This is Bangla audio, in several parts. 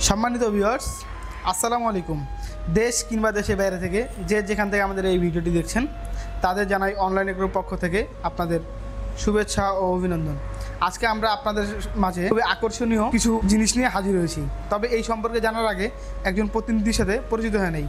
সম্মানিত ভিউয়ার্স, আসসালামু আলাইকুম। দেশ কিংবা দেশের বাইরে থেকে যে যেখান থেকে আমাদের এই ভিডিওটি দেখছেন তাদের জানাই অনলাইন এগ্রোর পক্ষ থেকে আপনাদের শুভেচ্ছা ও অভিনন্দন। আজকে আমরা আপনাদের মাঝে খুবই আকর্ষণীয় কিছু জিনিস নিয়ে হাজির হয়েছি। তবে এই সম্পর্কে জানার আগে একজন প্রতিনিধির সাথে পরিচিত হয়ে নেই।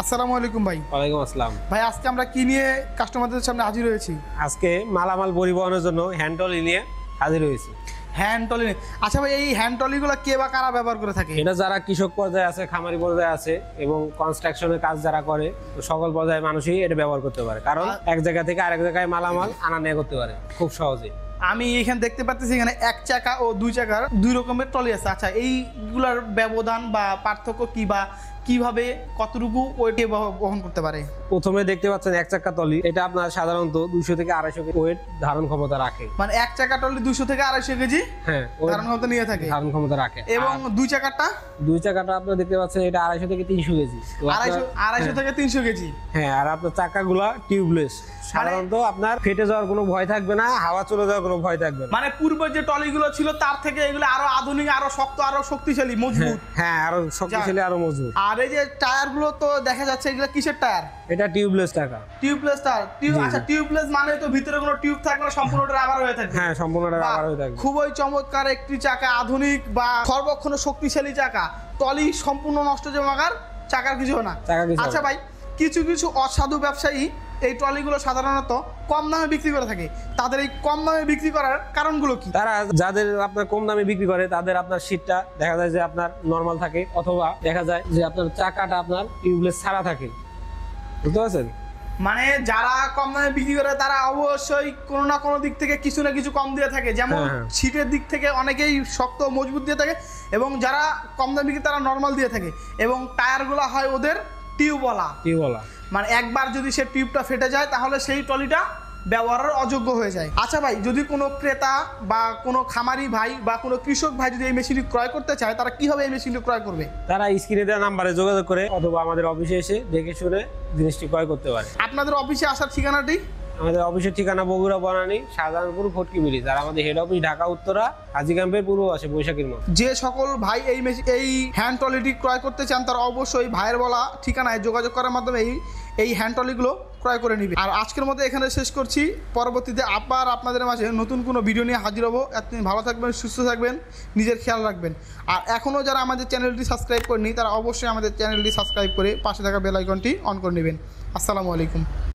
আসসালামু আলাইকুম ভাই। ওয়ালাইকুম আসসালাম ভাই, আজকে আমরা কি নিয়ে কাস্টমারদের সামনে হাজির হয়েছি? আজকে মালামাল পরিবহনের জন্য হ্যান্ড ট্রলি নিয়ে হাজির হয়েছি। Hand trolley. আচ্ছা ভাই, এই হ্যান্ড ট্রলিগুলো কে বা কারা ব্যবহার করে থাকে? এটা যারা কৃষক পর্যায়ে আছে, খামারি পর্যায়ে আছে এবং কনস্ট্রাকশনের কাজ যারা করে, সকল পর্যায়ের মানুষই এটা ব্যবহার করতে পারে। কারণ এক জায়গা থেকে আরেক জায়গায় মালামাল আনা নেওয়া করতে পারে খুব সহজে। আমি এখানে দেখতে পাচ্ছি এখানে এক চাকা ও দুই চাকার দুই রকমের ট্রলি আছে। আচ্ছা, এইগুলার ব্যবধান বা পার্থক্য কি বা কিভাবে কতটুকু ওয়েট বহন করতে পারে? প্রথমে দেখতে পাচ্ছেন এক চাকা ট্রলি, এটা আপনার সাধারণত 200 থেকে 250 কেজি ওয়েট ধারণ ক্ষমতা রাখে। মানে এক চাকা ট্রলি 200 থেকে 250 কেজি ধারণ ক্ষমতা নিয়ে থাকে, ধারণ ক্ষমতা রাখে। এবং দুই চাকাটা আপনারা দেখতে পাচ্ছেন এটা 250 থেকে 300 কেজি। 250 থেকে 300 কেজি। হ্যাঁ, আর আপনার চাকাগুলা টিউবলেস, সাধারণত আপনার ফেটে যাওয়ার কোনো ভয় থাকবে না, হাওয়া চলে যাওয়ার কোনো ভয় থাকবে না। মানে পূর্বে যে ট্রলিগুলো ছিল তার থেকে এগুলো আরো আধুনিক, আরো শক্ত, আরো শক্তিশালী, মজবুত। হ্যাঁ, আরো শক্তিশালী, আরো মজবুত। আর এই যে টায়ারগুলো তো দেখা যাচ্ছে এগুলো কিসের টায়ার? এটা টিউবলেস টাকা। Tubeless tyre. আচ্ছা, টিউবলেস মানে তো ভিতরে কোনো টিউব থাকবে না, সম্পূর্ণটা রাবার হয়ে থাকবে। হ্যাঁ, সম্পূর্ণটা রাবার হয়ে থাকবে। খুবই চমৎকার একটি চাকা, আধুনিক বা সর্বক্ষণ শক্তিশালী চাকা। ট্রলি সম্পূর্ণ নষ্ট জমাকার, চাকার কিছু না। আচ্ছা ভাই, কিছু কিছু অসাধু ব্যবসায়ী এই ট্রলিগুলো সাধারণত কম দামে বিক্রি করে থাকে। তাদের এই কম দামে বিক্রি করার কারণগুলো কি? তারা যাদের আপনার কম দামে বিক্রি করে তাদের আপনার সিটটা দেখা যায় যে আপনার নরমাল থাকে, অথবা দেখা যায় যে আপনার চাকাটা আপনার টিউবলেস ছাড়া থাকে। বুঝতে পারছেন? মানে যারা কম দামে বিক্রি করে তারা অবশ্যই কোনো না কোনো দিক থেকে কিছু না কিছু কম দিয়ে থাকে। যেমন সিটের দিক থেকে অনেকেই শক্ত মজবুত দিয়ে থাকে, এবং যারা কম দামে বিক্রি তারা নর্মাল দিয়ে থাকে, এবং টায়ারগুলো হয় ওদের টিউবওয়ালা। মানে একবার যদি সে টিউবটা ফেটে যায় তাহলে সেই ট্রলিটা ব্যবহারের অযোগ্য হয়ে যায়। আচ্ছা ভাই, যদি কোনো ক্রেতা বা কোনো খামারি ভাই বা কোনো কৃষক ভাই যদি এই মেশিনটি ক্রয় করতে চায়, তারা কিভাবে এই মেশিনটি ক্রয় করবে? তারা স্ক্রিনে দেওয়া নাম্বারে যোগাযোগ করে অথবা আমাদের অফিসে এসে দেখে শুনে জিনিসটি ক্রয় করতে পারে। আপনাদের অফিসে আসার ঠিকানাটি? আমাদের অফিসের ঠিকানা বগুড়া বনানী শাহজাহানপুর ফটকি ব্রিজ, আর আমাদের হেড অফিস ঢাকা উত্তরা হাজী ক্যাম্পের পূর্ব পাশে বৈশাখীর মোড়। যে সকল ভাই এই হ্যান্ড ট্রলিটি ক্রয় করতে চান তারা অবশ্যই ভাইয়ের বলা ঠিকানায় যোগাযোগ করার মাধ্যমে এই হ্যান্ড ট্রলিগুলো ক্রয় করে নিবে। আর আজকের মতো এখানে শেষ করছি। পরবর্তীতে আবার আপনাদের মাঝে নতুন কোনো ভিডিও নিয়ে হাজির হবো। এতদিন ভালো থাকবেন, সুস্থ থাকবেন, নিজের খেয়াল রাখবেন। আর এখনও যারা আমাদের চ্যানেলটি সাবস্ক্রাইব করেনি তারা অবশ্যই আমাদের চ্যানেলটি সাবস্ক্রাইব করে পাশে থাকা বেল আইকনটি অন করে নেবেন। আসসালামু আলাইকুম।